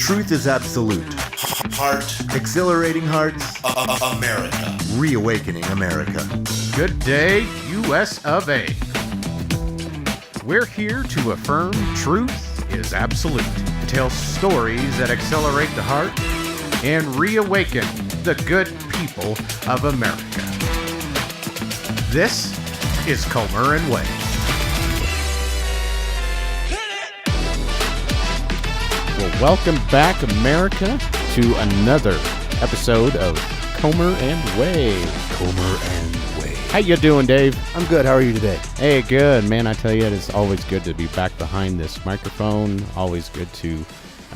Truth is absolute. Heart. Exhilarating hearts. America. Reawakening America. Good day, U.S. of A. We're here to affirm truth is absolute, tell stories that accelerate the heart, and reawaken the good people of America. This is Comer and Way. Well, welcome back, America, to another episode of Comer and Way. Comer and Way. How you doing, Dave? I'm good. How are you today? Hey, good, man. I tell you, it is always good to be back behind this microphone. Always good to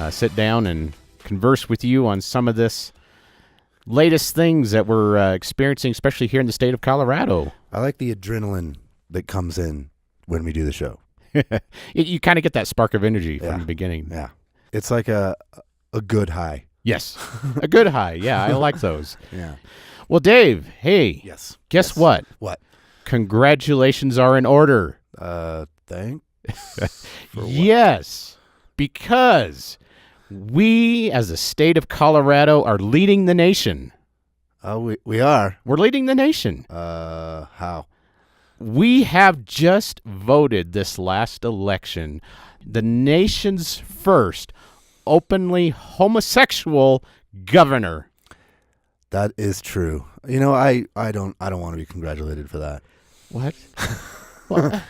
sit down and converse with you on some of this latest things that we're experiencing, especially here in the state of Colorado. I like the adrenaline that comes in when we do the show. You kind of get that spark of energy from the beginning. Yeah. It's like a good high. Yes, a good high. Yeah, I like those. Yeah. Well, Dave, hey. Yes. Guess what? What? Congratulations are in order. Thanks? Yes, because we, as the state of Colorado, are leading the nation. Oh, we are? We're leading the nation. How? We have just voted this last election the nation's first openly homosexual governor. That is true. You know, I don't want to be congratulated for that. What? Well,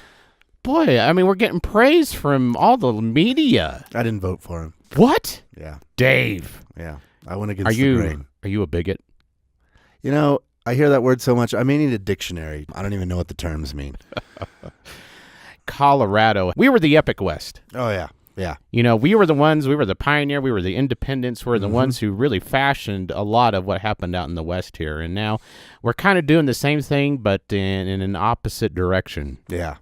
boy, I mean, we're getting praise from all the media. I didn't vote for him. What? Yeah. Dave. Yeah. I went against the grain. Are you a bigot? You know, I hear that word so much, I may need a dictionary. I don't even know what the terms mean. Colorado. We were the Epic West. Oh, yeah. Yeah. You know, we were the ones, we were the pioneer, we were the independents, we were the ones who really fashioned a lot of what happened out in the West here. And now we're kind of doing the same thing, but in an opposite direction. Yeah.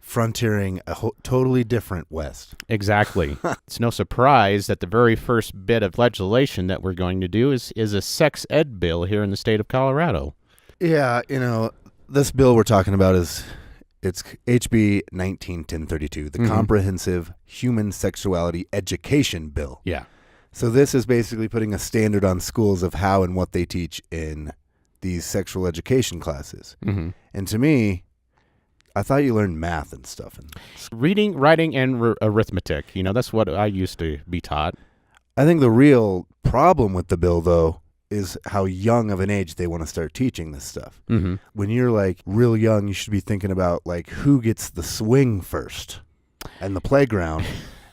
Frontiering a totally different West. Exactly. It's no surprise that the very first bit of legislation that we're going to do is a sex ed bill here in the state of Colorado. Yeah, you know, this bill we're talking about it's HB 191032, the Comprehensive Human Sexuality Education Bill. Yeah. So this is basically putting a standard on schools of how and what they teach in these sexual education classes. Mm-hmm. And to me, I thought you learned math and stuff. Reading, writing, and arithmetic. You know, that's what I used to be taught. I think the real problem with the bill, though, is how young of an age they want to start teaching this stuff. Mm-hmm. When you're like real young, you should be thinking about like who gets the swing first and the playground,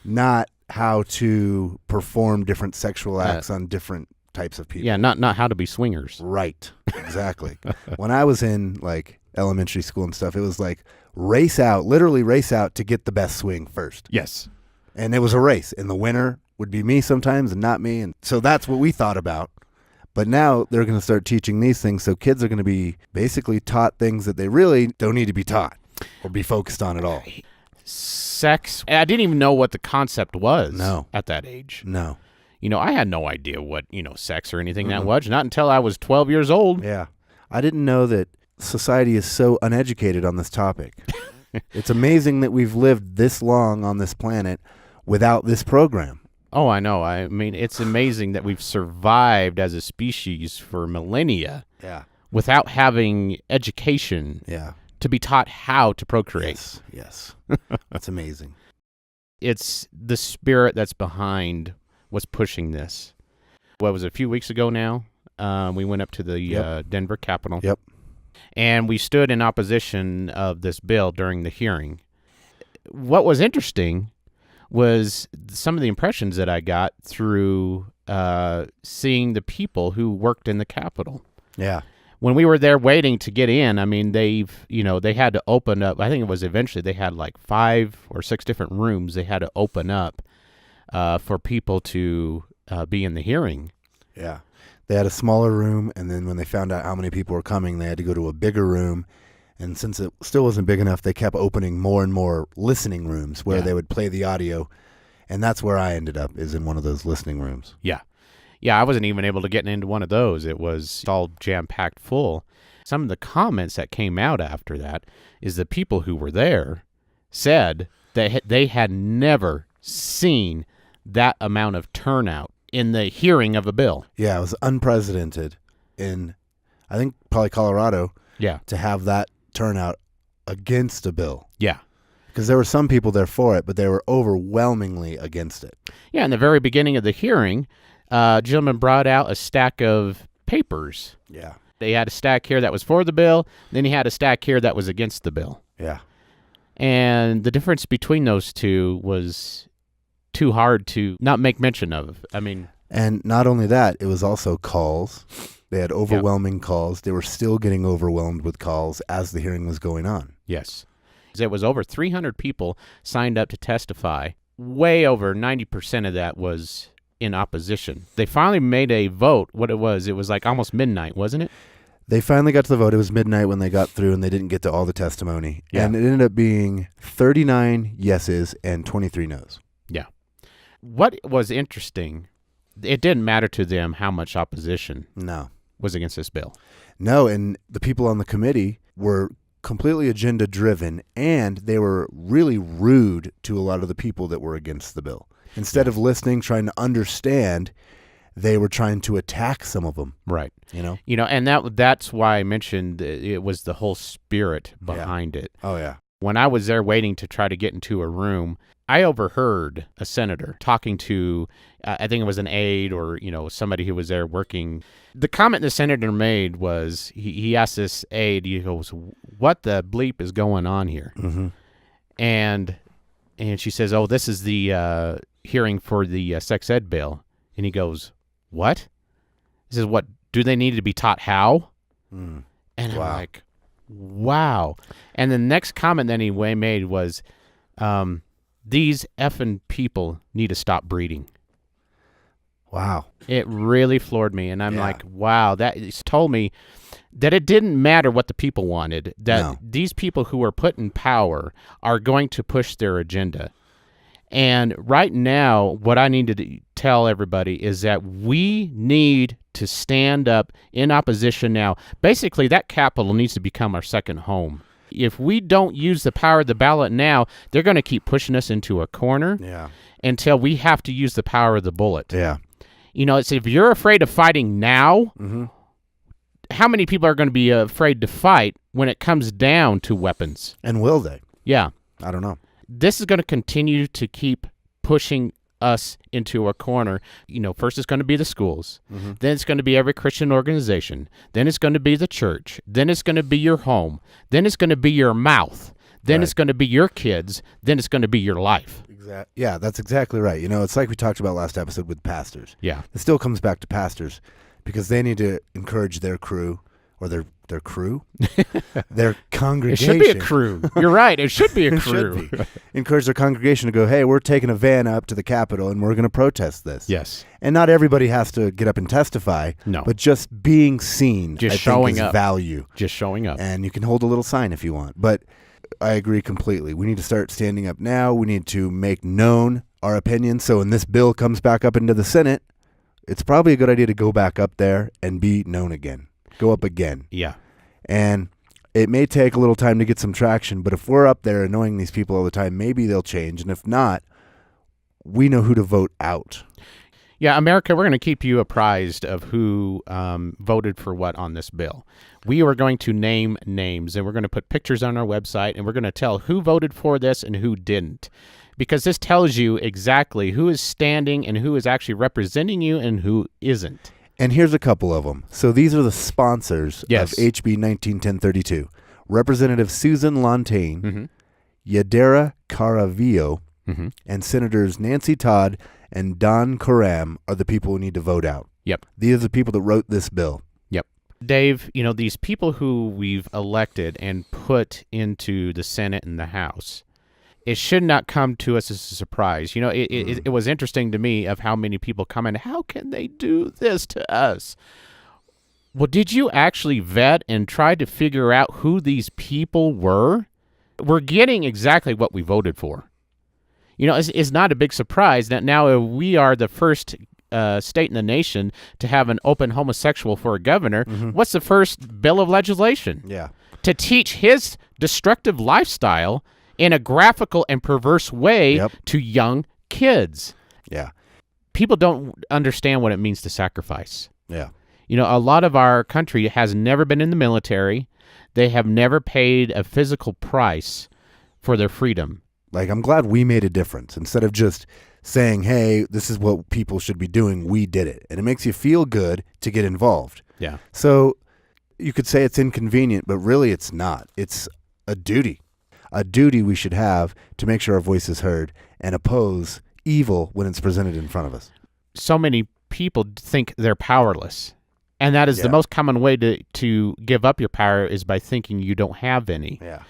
not how to perform different sexual acts on different types of people. Yeah, not how to be swingers. Right, exactly. When I was in like elementary school and stuff, it was like literally race out to get the best swing first. Yes. And it was a race, and the winner would be me sometimes and not me. And so that's what we thought about. But now they're going to start teaching these things, so kids are going to be basically taught things that they really don't need to be taught or be focused on at all. Sex. I didn't even know what the concept was at that age. No. You know, I had no idea what, sex or anything that was, not until I was 12 years old. Yeah. I didn't know that society is so uneducated on this topic. It's amazing that we've lived this long on this planet without this program. Oh, I know. I mean, it's amazing that we've survived as a species for millennia without having education to be taught how to procreate. Yes. That's amazing. It's the spirit that's behind what's pushing this. What was it, a few weeks ago now? We went up to the Denver Capitol. Yep. And we stood in opposition of this bill during the hearing. What was interesting was some of the impressions that I got through seeing the people who worked in the Capitol. Yeah. When we were there waiting to get in, I mean, they had to open up. I think it was eventually they had like 5 or 6 different rooms they had to open up for people to be in the hearing. Yeah. They had a smaller room, and then when they found out how many people were coming, they had to go to a bigger room. And since it still wasn't big enough, they kept opening more and more listening rooms where they would play the audio. And that's where I ended up, is in one of those listening rooms. Yeah. Yeah, I wasn't even able to get into one of those. It was all jam-packed full. Some of the comments that came out after that is the people who were there said that they had never seen that amount of turnout in the hearing of a bill. Yeah, it was unprecedented in, I think, probably Colorado. Yeah. To have that turnout against a bill. Yeah. Because there were some people there for it, but they were overwhelmingly against it. Yeah, in the very beginning of the hearing, a gentleman brought out a stack of papers. Yeah. They had a stack here that was for the bill, then he had a stack here that was against the bill. Yeah. And the difference between those two was too hard to not make mention of. I mean... And not only that, it was also calls. They had overwhelming calls. They were still getting overwhelmed with calls as the hearing was going on. Yes. It was over 300 people signed up to testify. Way over 90% of that was in opposition. They finally made a vote. What it was like almost midnight, wasn't it? They finally got to the vote. It was midnight when they got through, and they didn't get to all the testimony. Yeah. And it ended up being 39 yeses and 23 noes. Yeah. What was interesting, it didn't matter to them how much opposition was against this bill. No, and the people on the committee were completely agenda-driven, and they were really rude to a lot of the people that were against the bill. Instead of listening, trying to understand, they were trying to attack some of them. Right. You know, and that's why I mentioned it was the whole spirit behind it. Oh, yeah. When I was there waiting to try to get into a room, I overheard a senator talking to, I think it was an aide or, somebody who was there working. The comment the senator made was, he asked this aide, he goes, "What the bleep is going on here?" Mm-hmm. And she says, "Oh, this is the hearing for the sex ed bill." And he goes, "What?" He says, "What, do they need to be taught how?" And I'm like, wow. And the next comment that he made was, "These effing people need to stop breeding." Wow. It really floored me. And I'm like, wow, that told me that it didn't matter what the people wanted, that these people who are put in power are going to push their agenda. And right now, what I need to tell everybody is that we need to stand up in opposition now. Basically, that Capitol needs to become our second home. If we don't use the power of the ballot now, they're going to keep pushing us into a corner until we have to use the power of the bullet. Yeah. It's if you're afraid of fighting now, how many people are going to be afraid to fight when it comes down to weapons? And will they? Yeah. I don't know. This is going to continue to keep pushing us into a corner. First it's going to be the schools. Then it's going to be every Christian organization. Then it's going to be the church. Then it's going to be your home. Then it's going to be your mouth. Then it's going to be your kids. Then it's going to be your life. Yeah, that's exactly right. It's like we talked about last episode with pastors. Yeah. It still comes back to pastors because they need to encourage their crew or their crew, their congregation. It should be a crew. You're right. It should be a crew. Encourage their congregation to go, hey, we're taking a van up to the Capitol and we're going to protest this. Yes. And not everybody has to get up and testify. No. But just being seen, just I showing think is up. value. Just showing up. And you can hold a little sign if you want. But I agree completely. We need to start standing up now. We need to make known our opinion. So when this bill comes back up into the Senate, it's probably a good idea to go back up there and be known again. Go up again. Yeah. And it may take a little time to get some traction, but if we're up there annoying these people all the time, maybe they'll change. And if not, we know who to vote out. Yeah, America, we're going to keep you apprised of who voted for what on this bill. We are going to name names, and we're going to put pictures on our website, and we're going to tell who voted for this and who didn't. Because this tells you exactly who is standing and who is actually representing you and who isn't. And here's a couple of them. So these are the sponsors of HB 191032. Representative Susan Lantain, Yadira Caravillo, and Senators Nancy Todd and Don Karam are the people who need to vote out. Yep. These are the people that wrote this bill. Yep. Dave, these people who we've elected and put into the Senate and the House, it should not come to us as a surprise. It was interesting to me of how many people come in. How can they do this to us? Well, did you actually vet and try to figure out who these people were? We're getting exactly what we voted for. It's not a big surprise that now we are the first state in the nation to have an open homosexual for a governor. What's the first bill of legislation? Yeah. To teach his destructive lifestyle in a graphical and perverse way to young kids. Yeah. people don't understand what it means to sacrifice. Yeah. You know, a lot of our country has never been in the military. They have never paid a physical price for their freedom. Like, I'm glad we made a difference. Instead of just saying, hey, this is what people should be doing, we did it. And it makes you feel good to get involved. Yeah. So you could say it's inconvenient, but really it's not. It's a duty we should have to make sure our voice is heard and oppose evil when it's presented in front of us. So many people think they're powerless. And that is the most common way to give up your power is by thinking you don't have any. Yeah.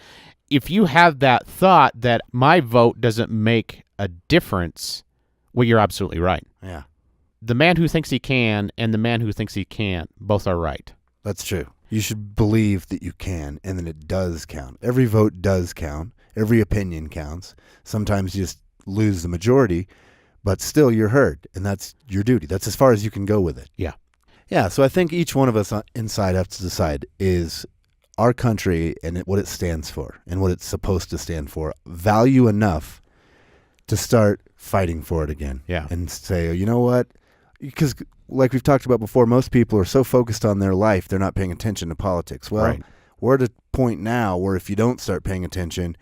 If you have that thought that my vote doesn't make a difference, well, you're absolutely right. Yeah. The man who thinks he can and the man who thinks he can't, both are right. That's true. You should believe that you can, and then it does count. Every vote does count. Every opinion counts. Sometimes you just lose the majority, but still you're heard, and that's your duty. That's as far as you can go with it. Yeah. Yeah, so I think each one of us inside have to decide, is our country and what it stands for and what it's supposed to stand for value enough to start fighting for it again? Yeah. And say, you know what? Because like we've talked about before, most people are so focused on their life, they're not paying attention to politics. Well, right. We're at a point now where if you don't start paying attention,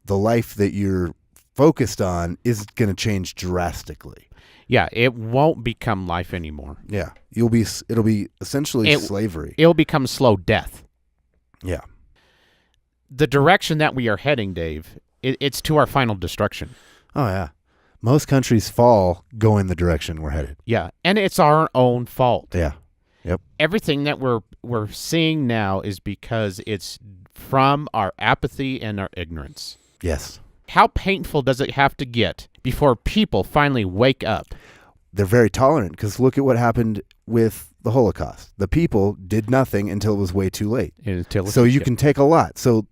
the life that you're focused on is going to change drastically. Yeah, it won't become life anymore. Yeah, it'll be essentially slavery. It'll become slow death. Yeah. The direction that we are heading, Dave, it's to our final destruction. Oh, yeah. Most countries fall go in the direction we're headed. Yeah, and it's our own fault. Yeah. Yep. Everything that we're seeing now is because it's from our apathy and our ignorance. Yes. How painful does it have to get before people finally wake up? They're very tolerant because look at what happened with the Holocaust. The people did nothing until it was way too late. So you can take a lot. So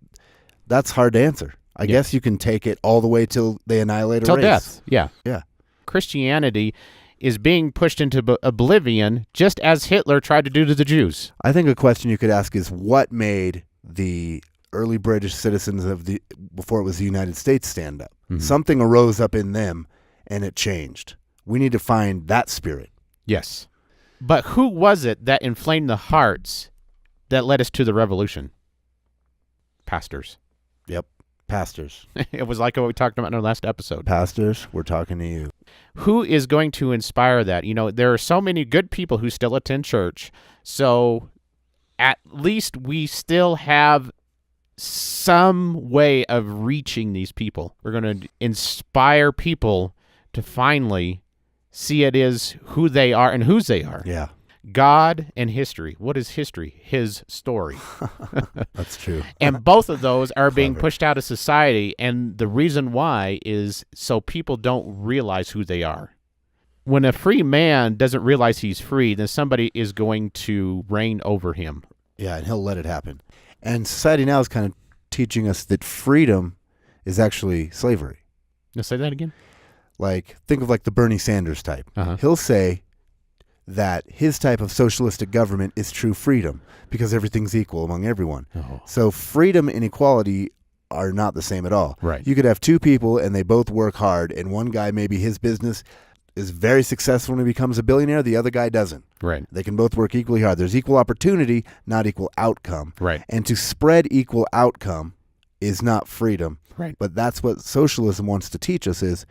that's hard to answer. I guess you can take it all the way till they annihilate a race. Till death, yeah. Yeah. Christianity is being pushed into oblivion just as Hitler tried to do to the Jews. I think a question you could ask is what made the early British citizens before it was the United States stand up? Mm-hmm. Something arose up in them and it changed. We need to find that spirit. Yes. But who was it that inflamed the hearts that led us to the revolution? Pastors. Yep. Pastors. It was like what we talked about in our last episode. Pastors, we're talking to you. Who is going to inspire that? You know, there are so many good people who still attend church, so at least we still have some way of reaching these people. We're going to inspire people to finally see it is who they are and whose they are. Yeah. God and history. What is history? His story. That's true. And both of those are being pushed out of society, and the reason why is so people don't realize who they are. When a free man doesn't realize he's free, then somebody is going to reign over him. Yeah, and he'll let it happen. And society now is kind of teaching us that freedom is actually slavery. Now say that again? Like, think of like the Bernie Sanders type. Uh-huh. He'll say that his type of socialistic government is true freedom because everything's equal among everyone. Oh. So freedom and equality are not the same at all. Right. You could have two people and they both work hard, and one guy, maybe his business is very successful when he becomes a billionaire, the other guy doesn't. Right. They can both work equally hard. There's equal opportunity, not equal outcome. Right. And to spread equal outcome is not freedom. Right. But that's what socialism wants to teach us is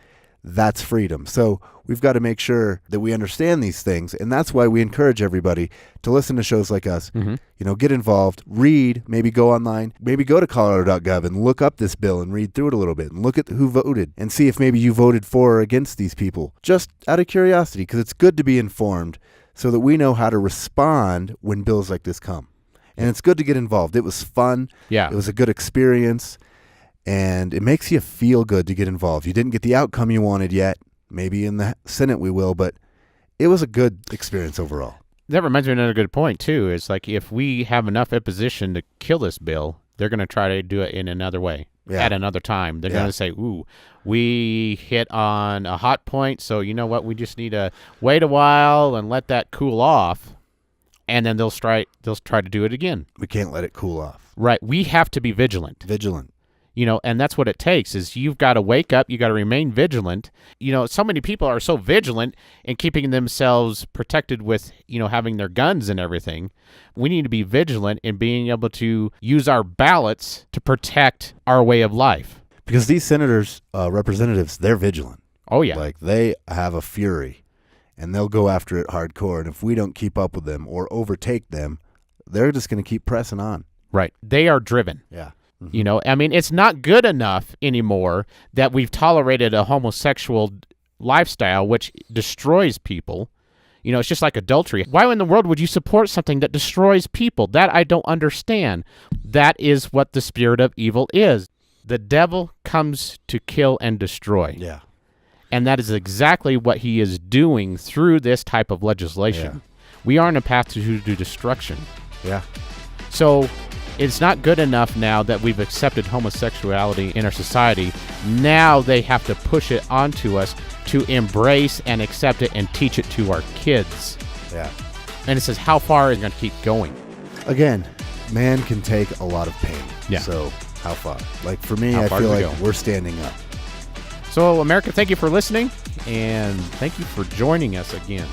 that's freedom. So we've got to make sure that we understand these things, and that's why we encourage everybody to listen to shows like us. Mm-hmm. You know, get involved, read, maybe go online, maybe go to Colorado.gov and look up this bill and read through it a little bit and look at who voted and see if maybe you voted for or against these people, just out of curiosity, because it's good to be informed so that we know how to respond when bills like this come. And it's good to get involved. It was fun. Yeah. It was a good experience. And it makes you feel good to get involved. You didn't get the outcome you wanted yet. Maybe in the Senate we will, but it was a good experience overall. That reminds me of another good point, too. It's like if we have enough opposition to kill this bill, they're going to try to do it in another way at another time. They're going to say, ooh, we hit on a hot point, so you know what? We just need to wait a while and let that cool off, and then they'll try to do it again. We can't let it cool off. Right. We have to be vigilant. Vigilant. And that's what it takes is you've got to wake up. You got to remain vigilant. So many people are so vigilant in keeping themselves protected with, having their guns and everything. We need to be vigilant in being able to use our ballots to protect our way of life. Because these senators, representatives, they're vigilant. Oh, yeah. Like, they have a fury, and they'll go after it hardcore. And if we don't keep up with them or overtake them, they're just going to keep pressing on. Right. They are driven. Yeah. It's not good enough anymore that we've tolerated a homosexual lifestyle, which destroys people. It's just like adultery. Why in the world would you support something that destroys people? That I don't understand. That is what the spirit of evil is. The devil comes to kill and destroy. Yeah. And that is exactly what he is doing through this type of legislation. Yeah. We are on a path to destruction. Yeah. So it's not good enough now that we've accepted homosexuality in our society. Now they have to push it onto us to embrace and accept it and teach it to our kids. Yeah. And it says, how far are you going to keep going? Again, man can take a lot of pain. Yeah. So how far? Like for me, How I far feel does it like go? we're standing up. So, America, thank you for listening, and thank you for joining us again.